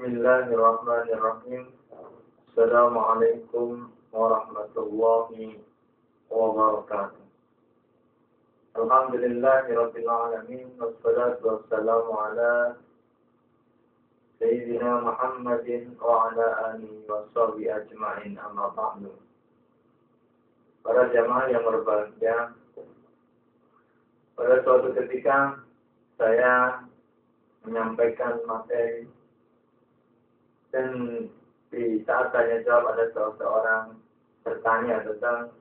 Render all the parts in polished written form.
Bismillahirrahmanirrahim. Assalamualaikum warahmatullahi wabarakatuh. Alhamdulillahirabbil alamin wassalatu wassalamu ala sayyidina Muhammadin wa ala alihi washabihi ajma'in, amma ba'du. Para jamaah yang berbahagia, pada suatu ketika saya menyampaikan materi dan di saat tanya jawab ada seorang bertanya tentang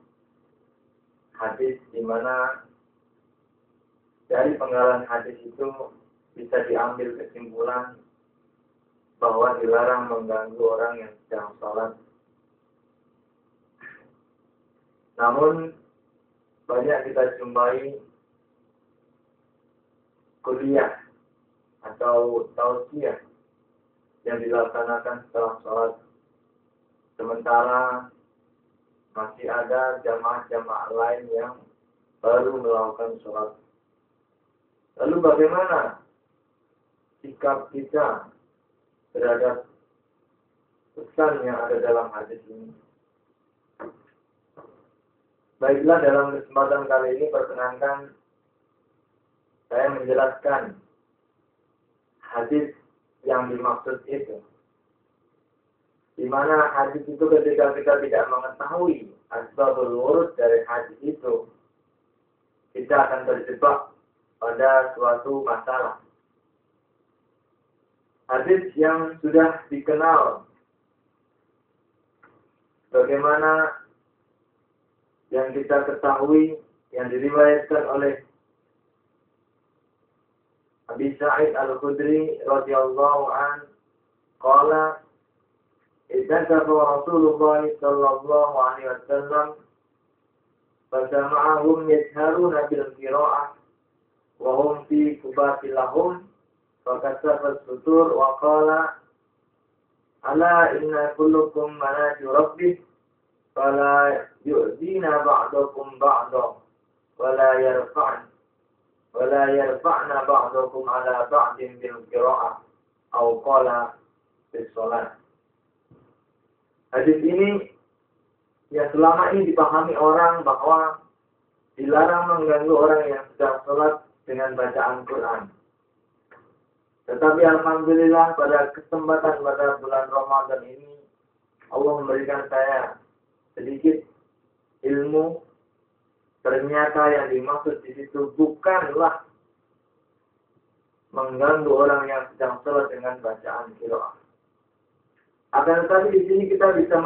hadis di mana dari penggalan hadis itu bisa diambil kesimpulan bahwa dilarang mengganggu orang yang sedang sholat. Namun banyak kita jumpai kuliah atau tausiah yang dilaksanakan setelah sholat, sementara masih ada jamaah-jamaah lain yang baru melakukan sholat. Lalu bagaimana sikap kita terhadap pesan yang ada dalam hadis ini? Baiklah, dalam kesempatan kali ini perkenankan saya menjelaskan hadis yang dimaksud itu. Di mana hadis itu ketika kita tidak mengetahui asbabul wurud dari hadis itu, kita akan terjebak pada suatu masalah. Hadis yang sudah dikenal bagaimana yang kita ketahui yang diriwayatkan oleh Abi Sa'id Al-Khudri radhiyallahu an qala idza Rasulullah sallallahu alaihi wasallam fasama'ahum yajharuna bil qira'ah wa hum fi kubatil lahum fakasafa sutur wa qala ala inna kullukum manaju rabbih fala yu'dina ba'dakum ba'da wala yarfa'na ba'dakum ala ba'din bil qira'ah aw qala bis shalat. Hadis ini yang selama ini dipahami orang bahwa dilarang mengganggu orang yang sedang sholat dengan bacaan Quran. Tetapi alhamdulillah pada kesempatan pada bulan Ramadan ini Allah memberikan saya sedikit ilmu. Ternyata yang dimaksud di situ bukanlah mengganggu orang yang sedang sholat dengan bacaan qiraah. Akan tetapi di sini kita bisa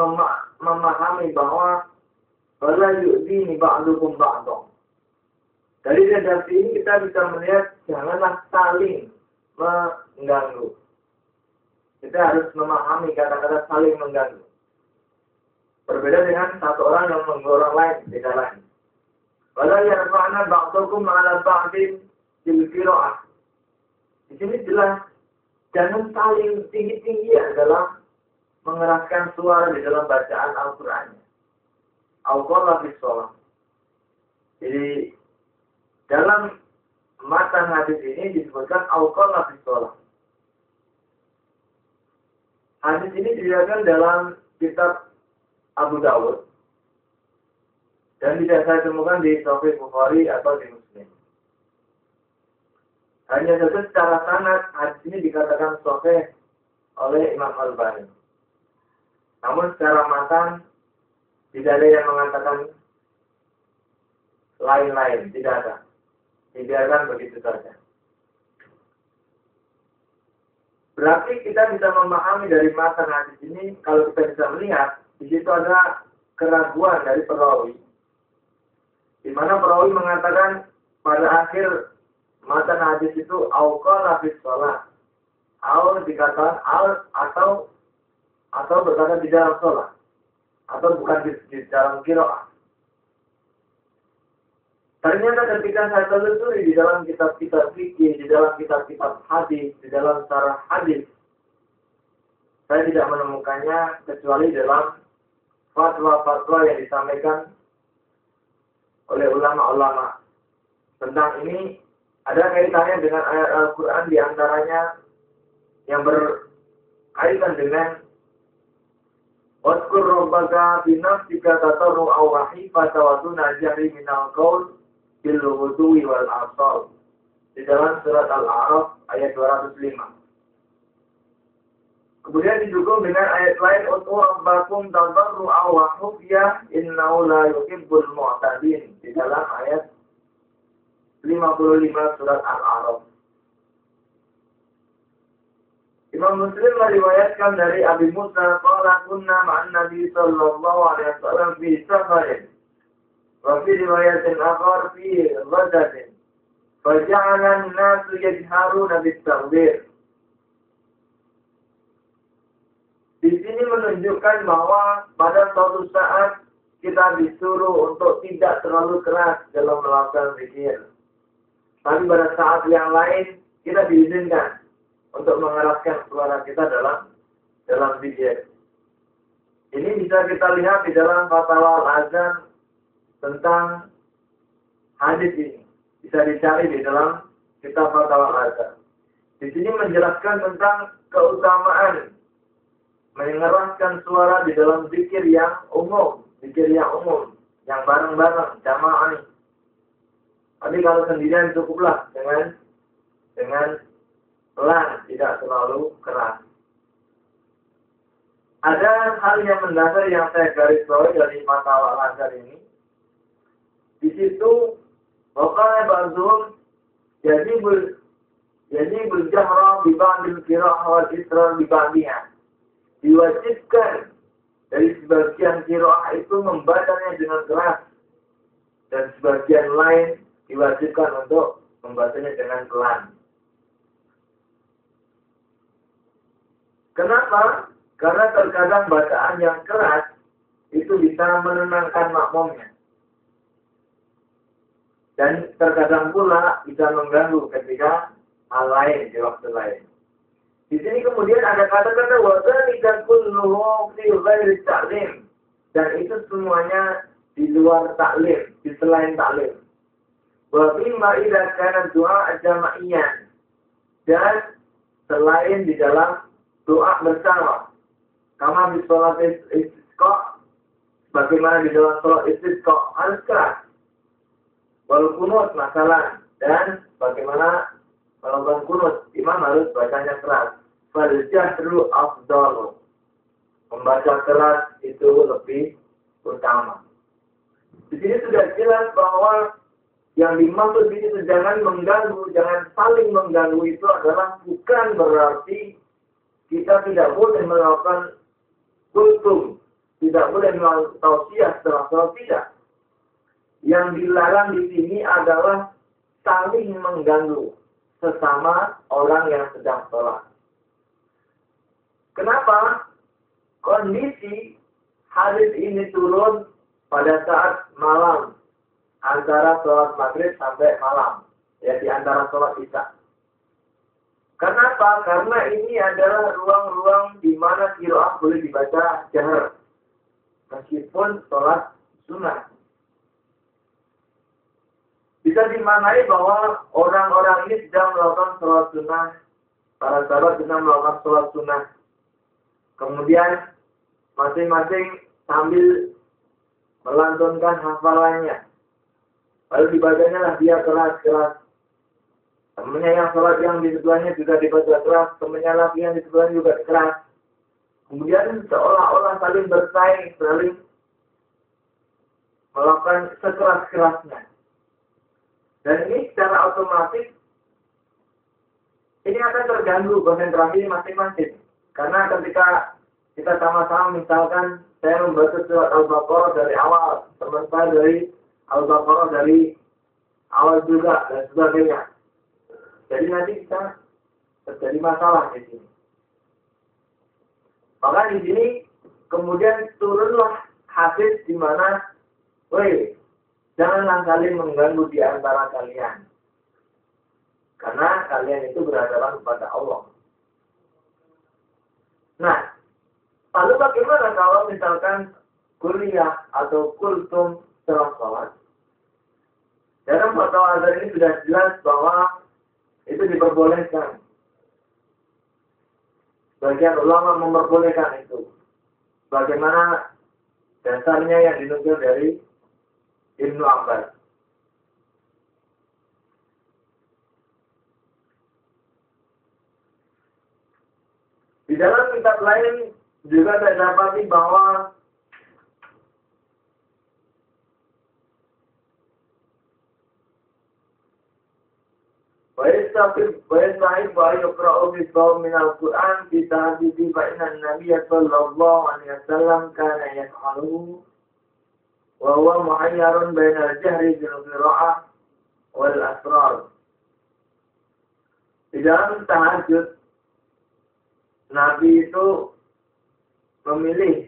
memahami bahwa wala yu'dini ba'dukum ba'dha. Dari redaksi ini kita bisa melihat janganlah saling mengganggu. Kita harus memahami kata-kata saling mengganggu. Berbeda dengan satu orang yang mengganggu orang lain, beda lain. Wala yarfa'na ba'dakum 'ala ba'din bil qira'ah. Di sini jelas jangan saling tinggi-tinggian dalam mengeraskan suara di dalam bacaan Al-Qur'annya. Al-Qur'an bis shalah. Jadi dalam matan hadis ini disebutkan Al-Qur'an bis shalah. Hadis ini diriwayatkan dalam kitab Abu Dawud. Dan tidak saya temukan di Sahih Bukhari atau di Muslim. Hanya saja secara sanad hadis ini dikatakan sahih oleh Imam Al-Albani. Namun secara matan tidak ada yang mengatakan lain-lain, tidak ada. Dibiarkan begitu saja. Berarti kita bisa memahami dari matan hadis ini, kalau kita bisa melihat di situ ada keraguan dari perawi. Di mana perawi mengatakan pada akhir matan hadis itu auqala bis shalah, atau dikatakan atau berkata di dalam sholat, atau bukan di dalam qiraah. Ternyata ketika saya telusuri di dalam kitab-kitab fikih, di dalam kitab-kitab hadis, di dalam syarah hadis, saya tidak menemukannya kecuali dalam fatwa-fatwa yang disampaikan oleh ulama-ulama. Tentang ini ada kaitannya dengan ayat Al-Quran, di antaranya yang berkaitan kaitan dengan Wadkur rabbaka binafsika tatarru'a wa khifata wa duna jahri minal qaul bil ghudwi wal asal. Di dalam surat Al-A'raf ayat 205. Kemudian didukung dengan ayat lain, Ud'u rabbakum tadarru'a wa khufyah innahu la yuhibbul mu'tadin. Di dalam ayat 55 surat Al-A'raf. Imam Muslim meriwayatkan dari Abi Musa qala kunna ma'an Nabi sallallahu alaihi wasallam fi safarin wa fi riwayatin akhar fi ghadatin faja'ala an-nasu yajharuna bit-takbir. Di sini menunjukkan bahwa pada suatu saat kita disuruh untuk tidak terlalu keras dalam melakukan zikir. Tapi pada saat yang lain kita diizinkan untuk mengeraskan suara kita dalam zikir. Ini bisa kita lihat di dalam fatwa Al-Azan tentang hadis ini. Bisa dicari di dalam kitab fatwa Al-Azan. Di sini menjelaskan tentang keutamaan mengeraskan suara di dalam zikir yang umum, yang bareng-bareng, jamaah. Tapi kalau sendirian cukuplah dengan pelan, tidak terlalu keras. Ada hal yang mendasar yang saya garis bawahi dari fatwa Al-Azhar ini. Di situ, waqala ba'dhum jadi berjahra bi ba'dil qira'ah wal israr bi ba'diha. Diwajibkan dari sebagian qira'ah itu membacanya dengan keras dan sebagian lain diwajibkan untuk membacanya dengan pelan. Kenapa? Karena terkadang bacaan yang keras itu bisa menenangkan makmumnya. Dan terkadang pula bisa mengganggu ketika hal lain di waktu lain. Di sini kemudian ada kata-kata wadzalika kulluhu fi ghairi ta'lim. Dan itu semuanya di luar taklim, di selain taklim. Wa bima idza kana du'a jama'iyyan. Dan selain di dalam doa bersama. Kama di sholat istisqa, bagaimana di dalam sholat istisqa harus keras. Wal kunut masalah, dan bagaimana melakukan kunut, imam harus bacanya keras. Fal jahru afdalu. Membaca keras itu lebih utama. Di sini sudah jelas bahwa yang dimaksud di situ jangan mengganggu, jangan saling mengganggu itu adalah bukan berarti kita tidak boleh melakukan kultum, tidak boleh melakukan tausiah setelah sholat, tidak. Yang dilarang di sini adalah saling mengganggu sesama orang yang sedang sholat. Kenapa? Kondisi hadis ini turun pada saat malam, antara sholat maghrib sampai malam, ya di antara sholat isya. Kenapa? Karena ini adalah ruang-ruang di mana qiraah boleh dibaca jahar, meskipun sholat sunnah. Bisa dimaknai bahwa orang-orang ini sedang melakukan sholat sunnah, para sahabat sedang melakukan sholat sunnah. Kemudian masing-masing sambil melantunkan hafalannya. Lalu dibacanya lah dia keras-keras. Temannya yang sholat yang di sebelahnya juga dibaca keras, temannya lagi yang di sebelahnya juga keras. Kemudian seolah-olah saling bersaing, saling melakukan sekeras-kerasnya. Dan ini secara otomatis ini akan terganggu konsentrasi masing-masing. Karena ketika kita sama-sama misalkan saya membaca surat Al-Baqarah dari awal, teman saya dari Al-Baqarah dari awal juga dan sebagainya. Jadi nanti kita terjadi masalah di sini. Maka di sini kemudian turunlah hadis di mana, janganlah saling mengganggu di antara kalian. Karena kalian itu berhadapan kepada Allah. Nah, lalu bagaimana kalau misalkan kuliah atau kultum setelah sholat? Dalam fatwa Al-Azhar ini sudah jelas bahwa itu diperbolehkan. Bagian ulama memperbolehkan itu. Bagaimana dasarnya yang dinukil dari Ibnu Abbas. Di dalam kitab lain juga saya dapati bahwa ويستحب أن يقرأ في الصوم من القرآن في تهجد فإن النبي صلى الله عليه وسلم كان يفعله وهو محير بين الجهر بالقراءة والأسرار. Di dalam tahajud, Nabi itu memilih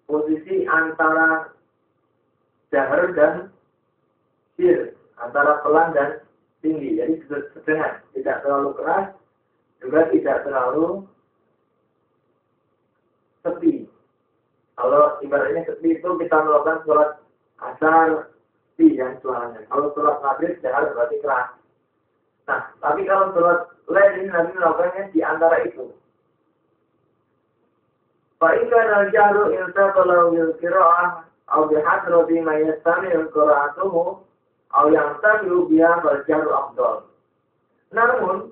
posisi antara jahar dan sir, antara pelan dan tinggi, jadi setengah, tidak terlalu keras, juga tidak terlalu sepi. Kalau ibaratnya sepi itu kita melakukan sholat asar, sepi yang suaranya. Kalau sholat maghrib jahar berarti keras. Nah, tapi kalau sholat lain ini Nabi melakukannya di antara itu. Fa'inkan al-jahru iltaqalau bil-qira'ah au bihadrati ma yastami'u qira'atuhu au yang tahu biha berjaru afdal. Namun,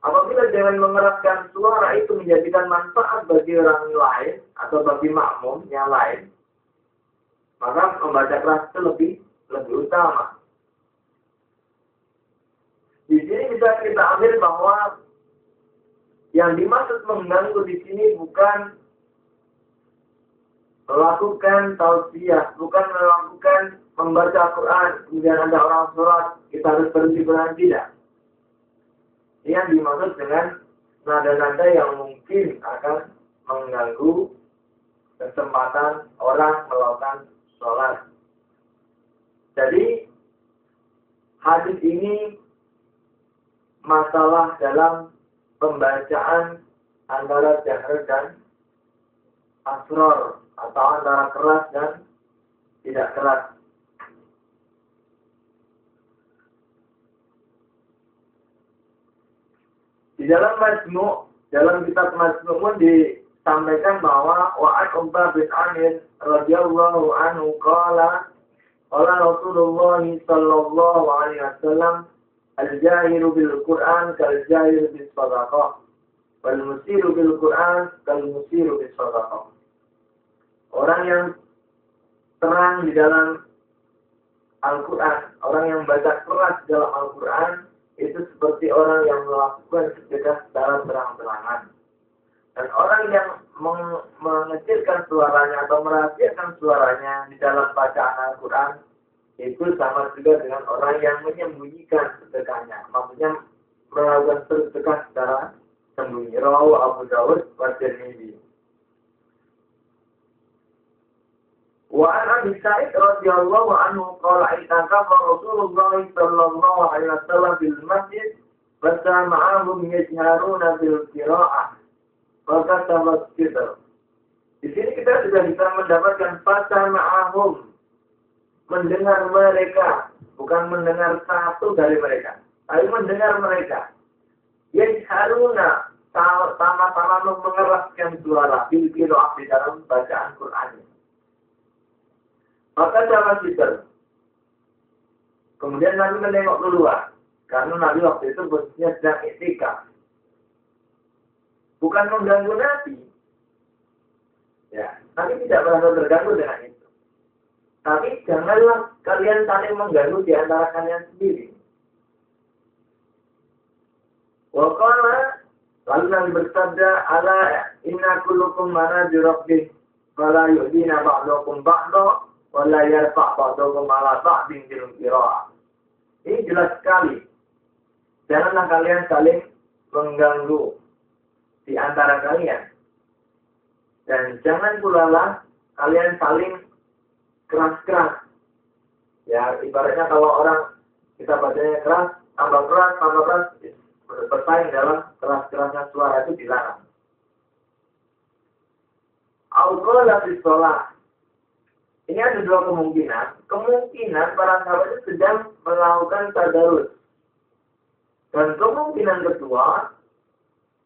apabila jangan mengeraskan suara itu menjadikan manfaat bagi orang lain atau bagi makmum yang lain, maka membaca keras itu lebih utama. Di sini bisa kita ambil bahwa yang dimaksud mengganggu di sini bukan melakukan tausiah, bukan melakukan membaca Quran, kemudian ada orang sholat, kita harus berhenti Quran, tidak. Ini yang dimaksud dengan nada-nada yang mungkin akan mengganggu kesempatan orang melakukan sholat. Jadi, hadis ini masalah dalam pembacaan antara jahar dan asrar, atau antara keras dan tidak keras. Di dalam dalam kitab Majmu' pun disampaikan bahwa wa'ad Uqbah bin Amir radhiyallahu anhu qala Rasulullah sallallahu alaihi wasallam al-jahiru bil Qur'an kal jahiru bis shadaqah wal musiru bil Qur'an kal musiru bis shadaqah. Orang yang terang di dalam Al-Quran, orang yang baca keras di dalam Al-Quran, itu seperti orang yang melakukan sedekah secara terang-terangan. Dan orang yang mengecilkan suaranya atau merahasiakan suaranya di dalam bacaan Al-Quran, itu sama juga dengan orang yang menyembunyikan sedekahnya. Maksudnya melakukan sedekah secara sembunyi. Rawahu Abu Dawud wa Tirmidzi. وعن أبي سعيد رضي الله عنه قال اعتكف رسول الله صلى الله عليه وسلم في المسجد فسمعهم يجهرون بالقراءة فكتب الستر. Di sini kita sudah bisa mendapatkan fasama'ahum, mendengar mereka, bukan mendengar satu dari mereka, tapi mendengar mereka. Yajharuna, sama-sama mengeraskan suara bil qiraah di dalam bacaan Quran. Maka sama sister. Kemudian Nabi menengok keluar. Karena Nabi waktu itu posisinya sedang iktikaf. Bukan mengganggu Nabi. Ya, Nabi tidak merasa terganggu dengan itu. Tapi janganlah kalian saling mengganggu di antara kalian sendiri. Waqala, lalu Nabi bersabda, ala inna kullukum mana jurabbih, fala yu'dina ba'dukum ba'du. Wala yarfa' ba'dukum 'ala ba'din bil qira'ah. Ini jelas sekali. Janganlah kalian saling mengganggu di antara kalian. Dan jangan pula lah kalian saling keras-keras. Ya, ibaratnya kalau orang kita bacanya keras, tambah keras, bersaing dalam keras-kerasnya suara itu dilarang. Al-qala fi shalah. Ini ada dua kemungkinan. Kemungkinan para sahabat itu sedang melakukan tadarus. Dan kemungkinan kedua,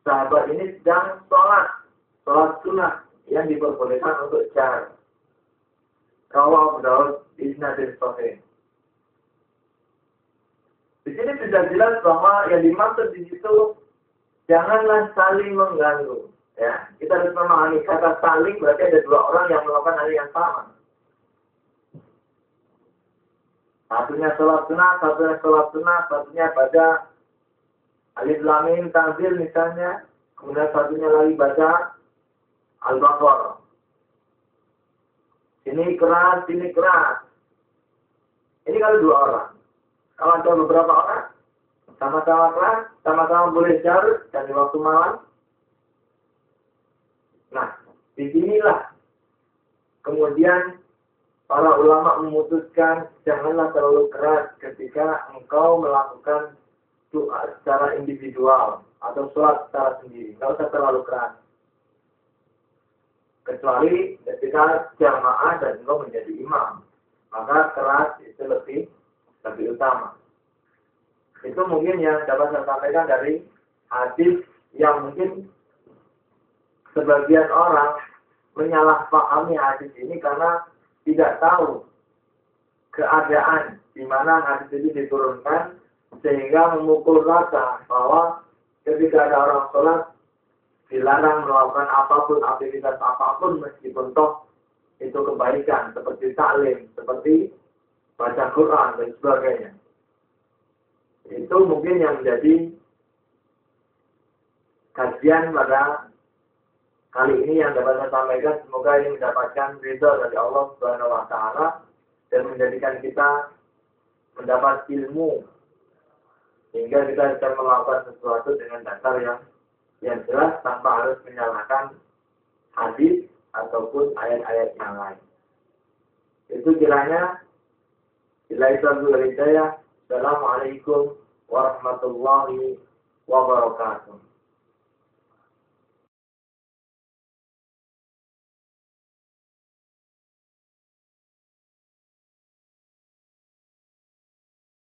sahabat ini sedang sholat sunnah yang diperbolehkan untuk jar. Rawahu Abu Daud isnadin sahih. Di sini sudah jelas bahwa yang dimaksud di situ janganlah saling mengganggu. Ya, kita harus memahami kata saling berarti ada dua orang yang melakukan hal yang sama. Satunya sholat sunnah, satunya baca Alif Lam Mim Tanzil misalnya, kemudian satunya lagi baca Al-Baqarah. Ini keras. Ini kalau dua orang. Kalau ada beberapa orang, sama-sama keras, sama-sama boleh jar dan di waktu malam. Nah, disinilah kemudian para ulama memutuskan janganlah terlalu keras ketika engkau melakukan doa secara individual atau sholat secara sendiri. Tidak usah terlalu keras. Kecuali ketika jamaah dan engkau menjadi imam. Maka keras itu lebih utama. Itu mungkin yang dapat saya sampaikan dari hadis yang mungkin sebagian orang menyalahpahami hadis ini karena tidak tahu keadaan di mana hadis ini diturunkan sehingga memukul rata bahwa ketika ada orang sholat dilarang melakukan apapun, aktivitas apapun meskipun toh itu kebaikan seperti taklim, seperti baca Quran dan sebagainya. Itu mungkin yang menjadi kajian pada kali ini yang dapat saya sampaikan. Semoga ini mendapatkan ridha dari Allah Subhanahu wa Ta'ala dan menjadikan kita mendapat ilmu sehingga kita bisa melakukan sesuatu dengan dasar yang jelas tanpa harus menyalahkan hadis ataupun ayat-ayat yang lain. Itu kiranya bila itu hidayah. Assalamualaikum warahmatullahi wabarakatuh.